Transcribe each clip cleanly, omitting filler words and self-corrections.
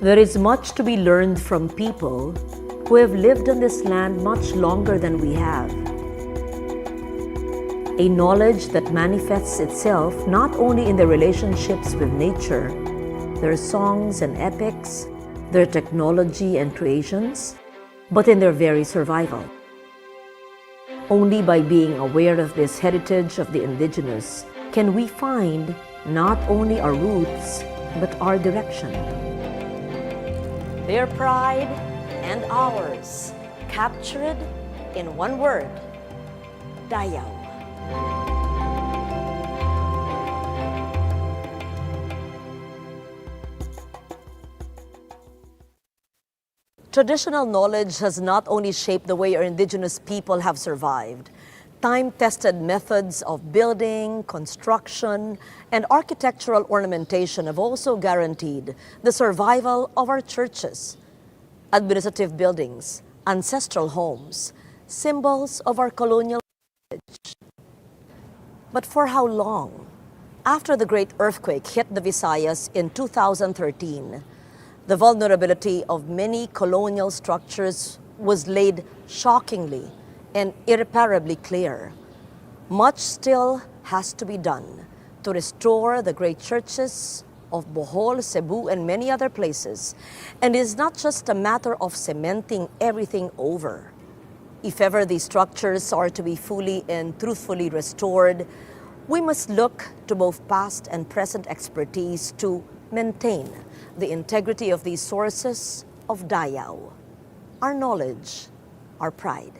There is much to be learned from people who have lived on this land much longer than we have. A knowledge that manifests itself not only in their relationships with nature, their songs and epics, their technology and creations, but in their very survival. Only by being aware of this heritage of the indigenous can we find not only our roots, but our direction. Their pride and ours, captured in one word, Dayaw. Traditional knowledge has not only shaped the way our indigenous people have survived. Time-tested methods of building, construction, and architectural ornamentation have also guaranteed the survival of our churches, administrative buildings, ancestral homes, symbols of our colonial heritage. But for how long? After the great earthquake hit the Visayas in 2013, the vulnerability of many colonial structures was laid shockingly and irreparably clear. Much still has to be done to restore the great churches of Bohol, Cebu, and many other places. And it is not just a matter of cementing everything over. If ever these structures are to be fully and truthfully restored, we must look to both past and present expertise to maintain the integrity of these sources of Dayaw, our knowledge, our pride.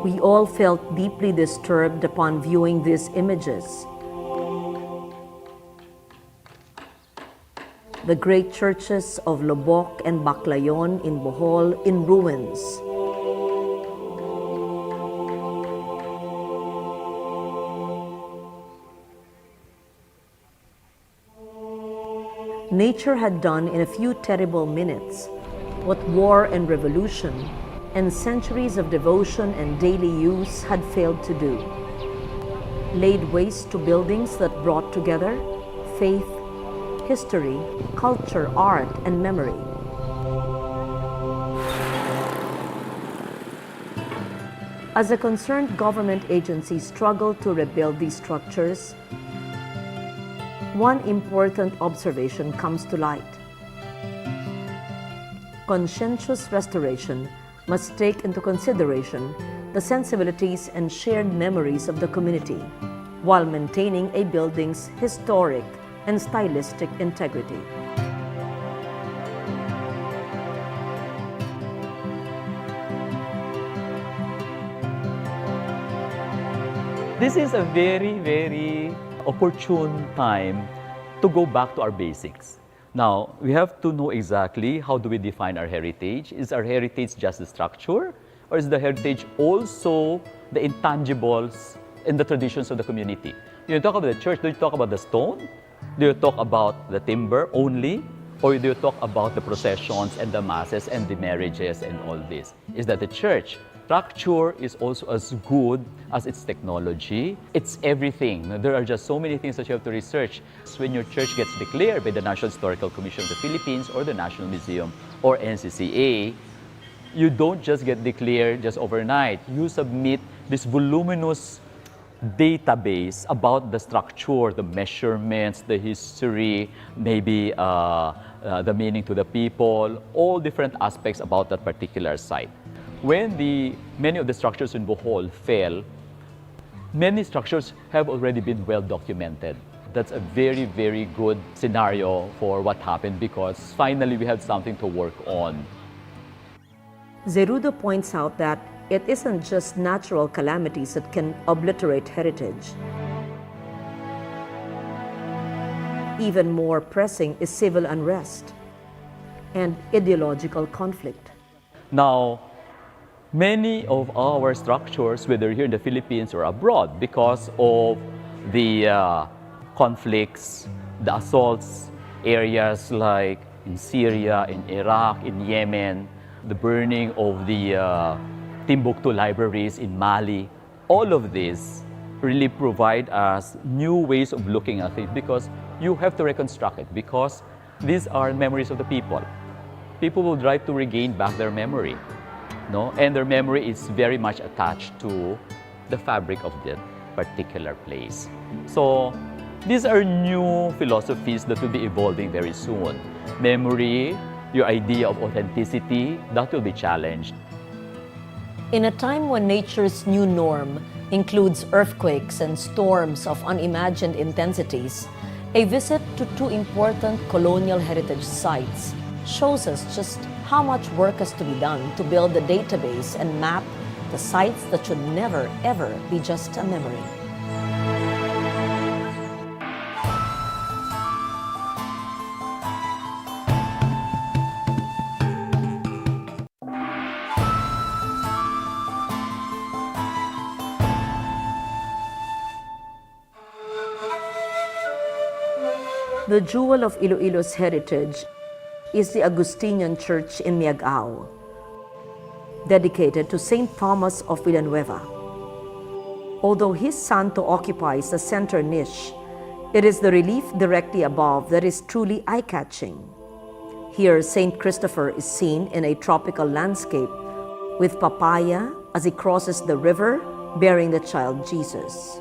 We all felt deeply disturbed upon viewing these images. The great churches of Lobok and Baclayon in Bohol in ruins. Nature had done in a few terrible minutes what war and revolution and centuries of devotion and daily use had failed to do. Laid waste to buildings that brought together faith, history, culture, art, and memory. As a concerned government agency struggled to rebuild these structures, one important observation comes to light. Conscientious restoration must take into consideration the sensibilities and shared memories of the community while maintaining a building's historic and stylistic integrity. This is a very, very opportune time to go back to our basics. Now, we have to know exactly how do we define our heritage. Is our heritage just the structure? Or is the heritage also the intangibles and the traditions of the community? When you talk about the church, do you talk about the stone? Do you talk about the timber only? Or do you talk about the processions and the masses and the marriages and all this? Is that the church? Structure is also as good as its technology. It's everything. There are just so many things that you have to research. When your church gets declared by the National Historical Commission of the Philippines or the National Museum or NCCA, you don't just get declared just overnight. You submit this voluminous database about the structure, the measurements, the history, maybe the meaning to the people, all different aspects about that particular site. When many of the structures in Bohol fell, many structures have already been well documented. That's a very, very good scenario for what happened because finally we have something to work on. Zerudo points out that it isn't just natural calamities that can obliterate heritage. Even more pressing is civil unrest and ideological conflict. Now, many of our structures, whether here in the Philippines or abroad, because of the conflicts, the assaults, areas like in Syria, in Iraq, in Yemen, the burning of the Timbuktu libraries in Mali. All of this really provide us new ways of looking at it because you have to reconstruct it because these are memories of the people. People will try to regain back their memory, no? And their memory is very much attached to the fabric of that particular place. So these are new philosophies that will be evolving very soon. Memory, your idea of authenticity, that will be challenged. In a time when nature's new norm includes earthquakes and storms of unimagined intensities, a visit to two important colonial heritage sites shows us just how much work has to be done to build the database and map the sites that should never, ever be just a memory. The jewel of Iloilo's heritage is the Augustinian Church in Miag-ao, dedicated to St. Thomas of Villanueva. Although his santo occupies the center niche, it is the relief directly above that is truly eye-catching. Here, St. Christopher is seen in a tropical landscape with papaya as he crosses the river bearing the child Jesus.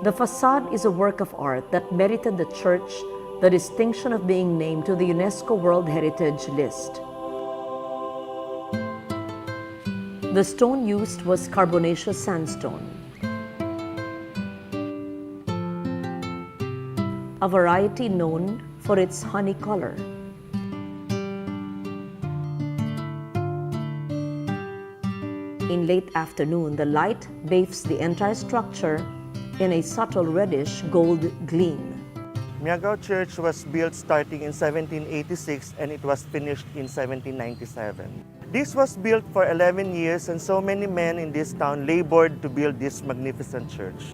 The facade is a work of art that merited the church the distinction of being named to the UNESCO World Heritage List. The stone used was carbonaceous sandstone, a variety known for its honey color. In late afternoon, the light bathes the entire structure in a subtle reddish gold gleam. Miag-ao Church was built starting in 1786 and it was finished in 1797. This was built for 11 years and so many men in this town labored to build this magnificent church.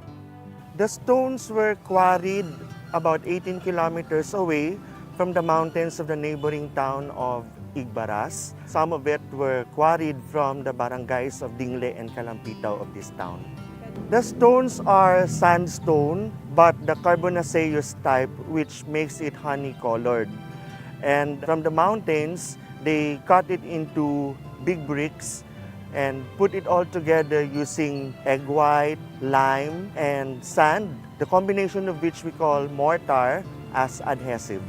The stones were quarried about 18 kilometers away from the mountains of the neighboring town of Igbaras. Some of it were quarried from the barangays of Dingle and Calampitaw of this town. The stones are sandstone, but the carbonaceous type, which makes it honey-colored. And from the mountains, they cut it into big bricks and put it all together using egg white, lime, and sand, the combination of which we call mortar as adhesive.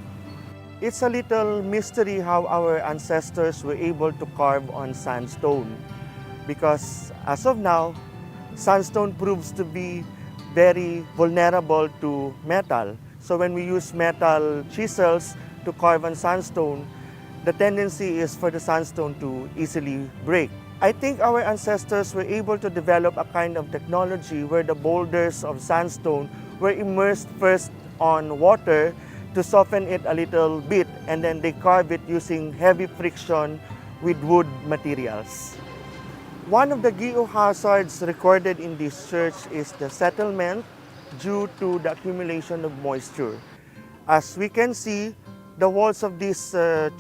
It's a little mystery how our ancestors were able to carve on sandstone because as of now, sandstone proves to be very vulnerable to metal. So when we use metal chisels to carve on sandstone, the tendency is for the sandstone to easily break. I think our ancestors were able to develop a kind of technology where the boulders of sandstone were immersed first on water to soften it a little bit, and then they carve it using heavy friction with wood materials. One of the geohazards recorded in this church is the settlement due to the accumulation of moisture. As we can see, the walls of this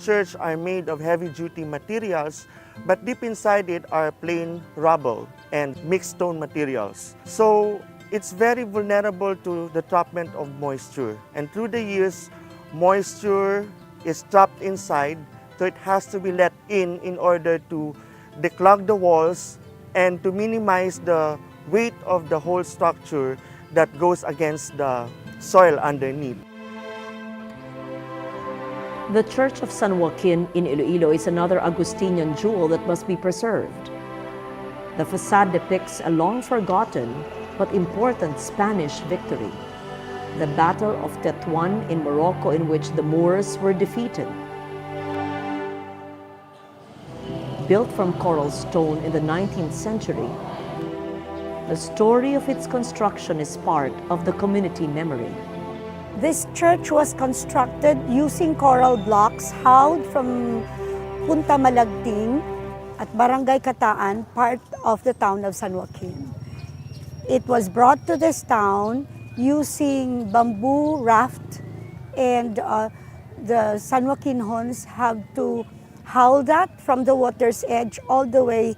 church are made of heavy-duty materials, but deep inside it are plain rubble and mixed stone materials. So it's very vulnerable to the trappment of moisture. And through the years, moisture is trapped inside, so it has to be let in order to declog the walls and to minimize the weight of the whole structure that goes against the soil underneath. The Church of San Joaquin in Iloilo is another Augustinian jewel that must be preserved. The facade depicts a long-forgotten but important Spanish victory, the Battle of Tetuan in Morocco, in which the Moors were defeated. Built from coral stone in the 19th century, the story of its construction is part of the community memory. This church was constructed using coral blocks hauled from Punta Malagting at Barangay Kataan, part of the town of San Joaquin. It was brought to this town using bamboo raft, and the San Joaquinons have to haul that from the water's edge all the way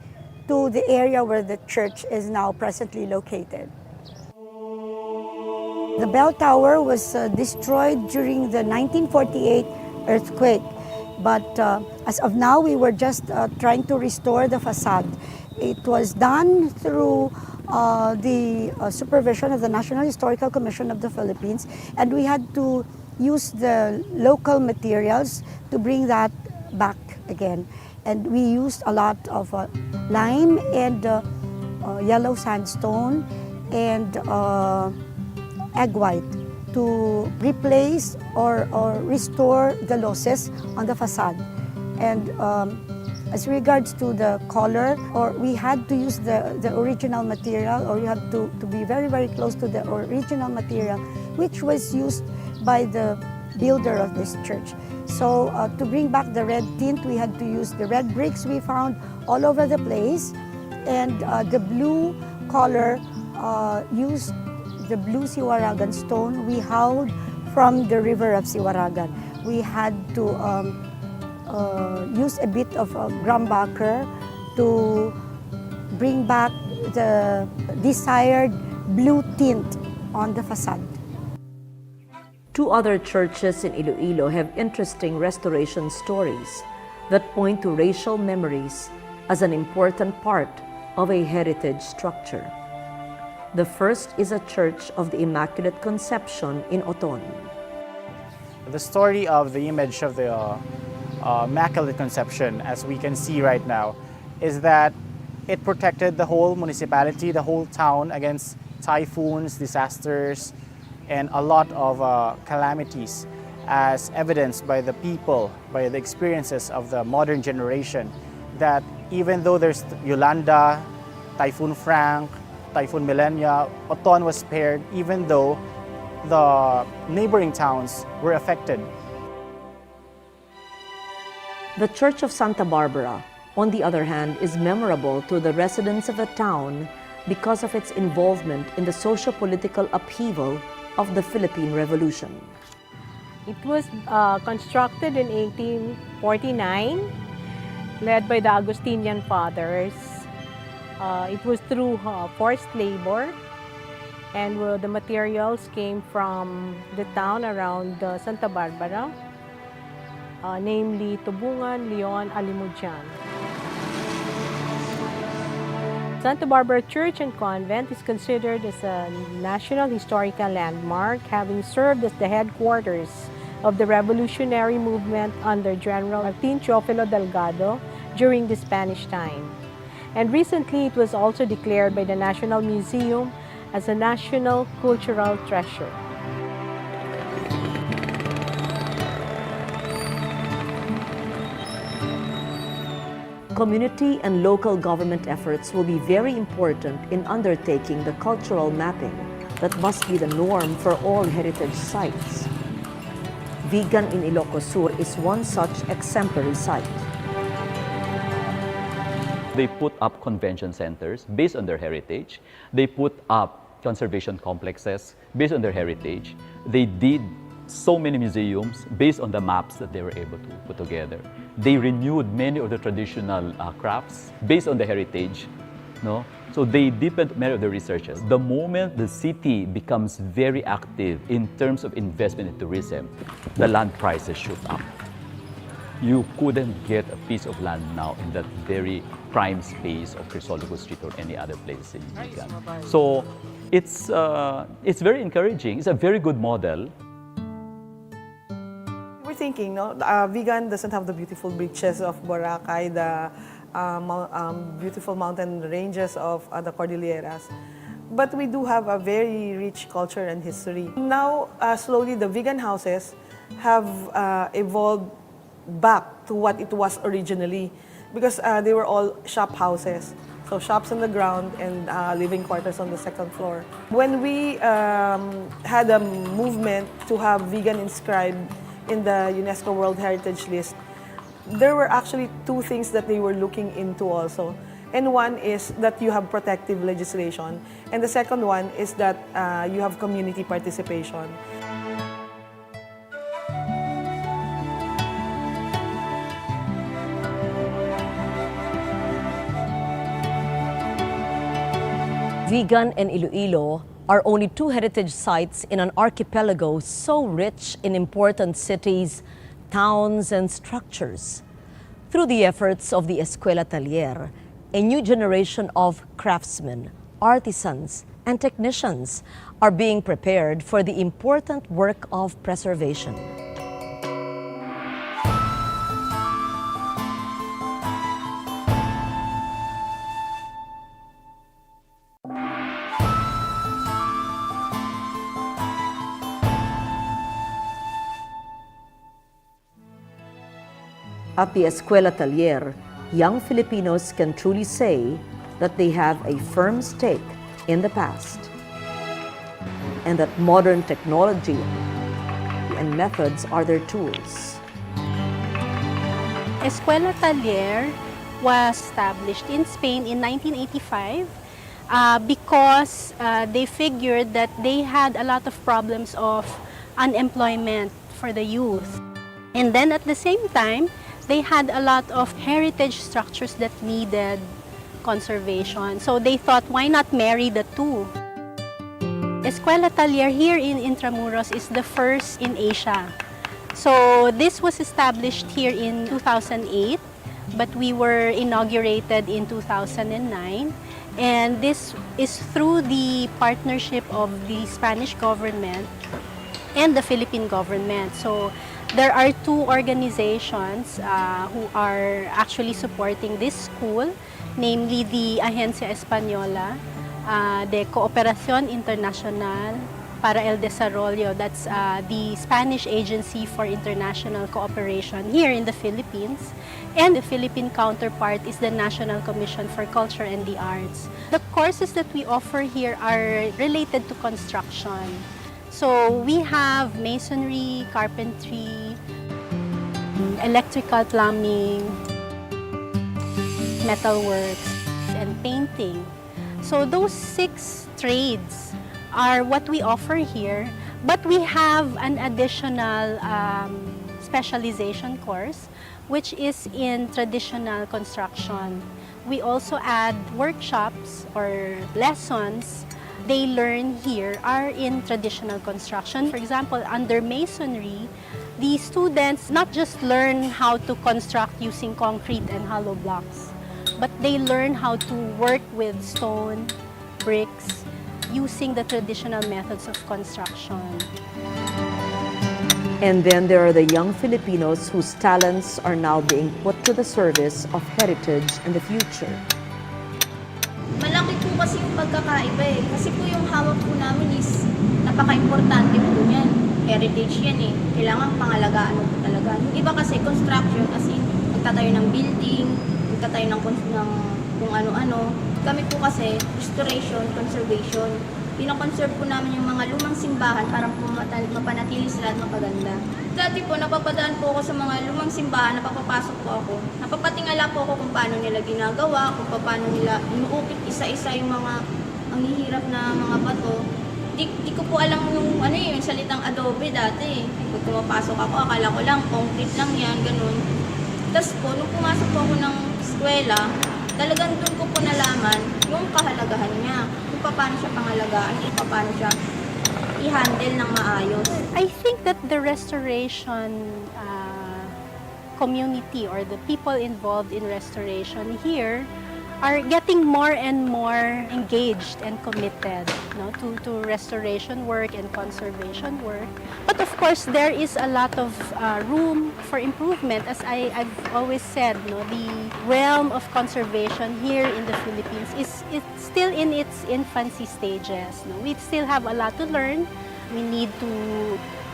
to the area where the church is now presently located. The bell tower was destroyed during the 1948 earthquake, but as of now, we were just trying to restore the facade. It was done through the supervision of the National Historical Commission of the Philippines, and we had to use the local materials to bring that back again. And we used a lot of lime and yellow sandstone and egg white to replace or restore the losses on the facade. And as regards to the color, or we had to use the original material, or you have to be very, very close to the original material, which was used by the builder of this church. So to bring back the red tint, we had to use the red bricks we found all over the place, and the blue color used the blue Siwaragan stone we hauled from the river of Siwaragan. We had to use a bit of grumbacher to bring back the desired blue tint on the facade. Two other churches in Iloilo have interesting restoration stories that point to racial memories as an important part of a heritage structure. The first is a Church of the Immaculate Conception in Oton. The story of the image of the Immaculate Conception, as we can see right now, is that it protected the whole municipality, the whole town against typhoons, disasters, and a lot of calamities, as evidenced by the people, by the experiences of the modern generation, that even though there's Yolanda, Typhoon Frank, Typhoon Millennia, Oton was spared even though the neighboring towns were affected. The Church of Santa Barbara, on the other hand, is memorable to the residents of the town because of its involvement in the socio-political upheaval of the Philippine Revolution. It was constructed in 1849, led by the Augustinian Fathers. It was through forced labor, and the materials came from the town around Santa Barbara, namely Tubungan, Leon, Alimujan. Santa Barbara Church and Convent is considered as a National Historical Landmark, having served as the headquarters of the revolutionary movement under General Martin Teofilo Delgado during the Spanish time. And recently, it was also declared by the National Museum as a National Cultural Treasure. Community and local government efforts will be very important in undertaking the cultural mapping that must be the norm for all heritage sites. Vigan in Ilocos Sur is one such exemplary site. They put up convention centers based on their heritage. They put up conservation complexes based on their heritage. They did so many museums based on the maps that they were able to put together. They renewed many of the traditional crafts based on the heritage. No? So they deepened many of the researches. The moment the city becomes very active in terms of investment in tourism, the land prices shoot up. You couldn't get a piece of land now in that very prime space of Crisologo Street or any other place in Vigan. So it's very encouraging. It's a very good model. We're thinking, no, Vigan doesn't have the beautiful beaches of Boracay, the beautiful mountain ranges of the Cordilleras. But we do have a very rich culture and history. Now, slowly, the Vigan houses have evolved back to what it was originally, because they were all shop houses. So shops on the ground and living quarters on the second floor. When we had a movement to have Vigan inscribed in the UNESCO World Heritage List, there were actually two things that they were looking into also. And one is that you have protective legislation. And the second one is that you have community participation. Vigan and Iloilo are only two heritage sites in an archipelago so rich in important cities, towns, and structures. Through the efforts of the Escuela Taller, a new generation of craftsmen, artisans, and technicians are being prepared for the important work of preservation. At the Escuela Taller, young Filipinos can truly say that they have a firm stake in the past and that modern technology and methods are their tools. Escuela Taller was established in Spain in 1985 because they figured that they had a lot of problems of unemployment for the youth. And then at the same time, they had a lot of heritage structures that needed conservation. So they thought, why not marry the two? Escuela Taller here in Intramuros is the first in Asia. So this was established here in 2008, but we were inaugurated in 2009. And this is through the partnership of the Spanish government and the Philippine government. So there are two organizations who are actually supporting this school, namely the Agencia Española de Cooperación Internacional para el Desarrollo. That's the Spanish Agency for International Cooperation here in the Philippines. And the Philippine counterpart is the National Commission for Culture and the Arts. The courses that we offer here are related to construction. So we have masonry, carpentry, electrical plumbing, metalworks, and painting. So those 6 trades are what we offer here, but we have an additional specialization course, which is in traditional construction. We also add workshops or lessons they learn here are in traditional construction. For example, under masonry, the students not just learn how to construct using concrete and hollow blocks, but they learn how to work with stone, bricks, using the traditional methods of construction. And then there are the young Filipinos whose talents are now being put to the service of heritage in the future. Malaki po kasi yung pagkakaiba eh. Kasi po yung hawak po namin is napaka-importante po niyan. Heritage yan eh. Kailangan pangalagaan mo po talaga. Yung iba kasi construction, as in, magtatayo ng building, magtatayo ng kung ano-ano. Kami po kasi, restoration, conservation. Pinakonserve po namin yung mga lumang simbahan para po mapanatili sila at mapaganda. Dati po, napapadaan po ako sa mga lumang simbahan, napapapasok po ako. Napapatingala po ako kung paano nila ginagawa, kung paano nila inuukit isa-isa yung mga ang hihirap na mga bato. Di ko po alam yung yung salitang adobe dati. Pag pumapasok ako, akala ko lang, concrete lang yan, ganun. Tapos po, nung pumasok po ako ng eskwela, talagang doon ko po nalaman yung kahalagahan niya. Kung paano siya pangalagaan, kung paano siya i-handle ng maayos. I think that the restoration community or the people involved in restoration here are getting more and more engaged and committed to restoration work and conservation work. But of course, there is a lot of room for improvement. As I've always said, the realm of conservation here in the Philippines is still in its infancy stages. We still have a lot to learn. We need to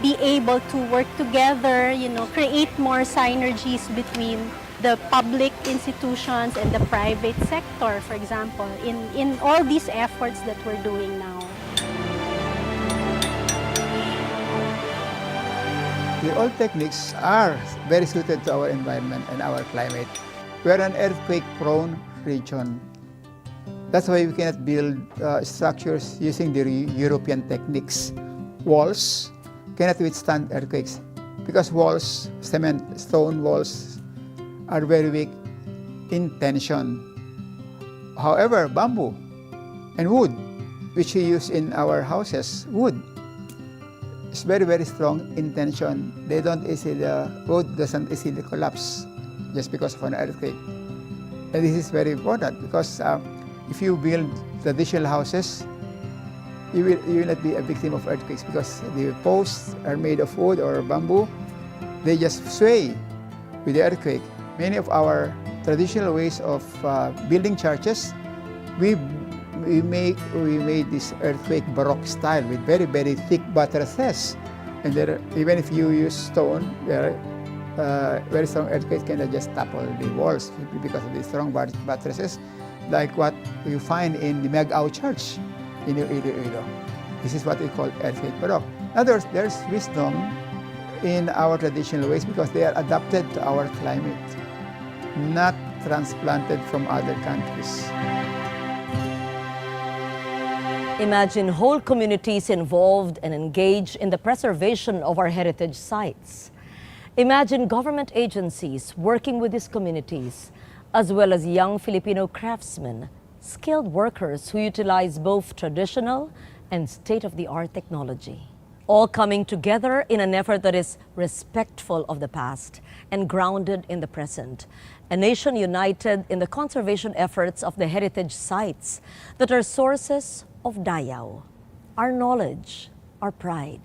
be able to work together, create more synergies between the public institutions and the private sector, for example, in all these efforts that we're doing now. The old techniques are very suited to our environment and our climate. We are an earthquake-prone region. That's why we cannot build structures using the European techniques. Walls cannot withstand earthquakes because walls, stone walls, are very weak in tension. However, bamboo And wood, which we use in our houses, wood. It's very, very strong in tension. Wood doesn't easily collapse just because of an earthquake. And this is very important because if you build traditional houses, you will not be a victim of earthquakes because the posts are made of wood or bamboo. They just sway with the earthquake. Many of our traditional ways of building churches, we made this earthquake Baroque style with very, very thick buttresses. And even if you use stone, very strong earthquakes can just topple the walls because of the strong buttresses, like what you find in the Miag-ao Church in Iloilo. This is what we call earthquake Baroque. In other words, there's wisdom in our traditional ways because they are adapted to our climate, not transplanted from other countries. Imagine whole communities involved and engaged in the preservation of our heritage sites. Imagine government agencies working with these communities, as well as young Filipino craftsmen, skilled workers who utilize both traditional and state-of-the-art technology, all coming together in an effort that is respectful of the past and grounded in the present. A nation united in the conservation efforts of the heritage sites that are sources of Dayaw, our knowledge, our pride.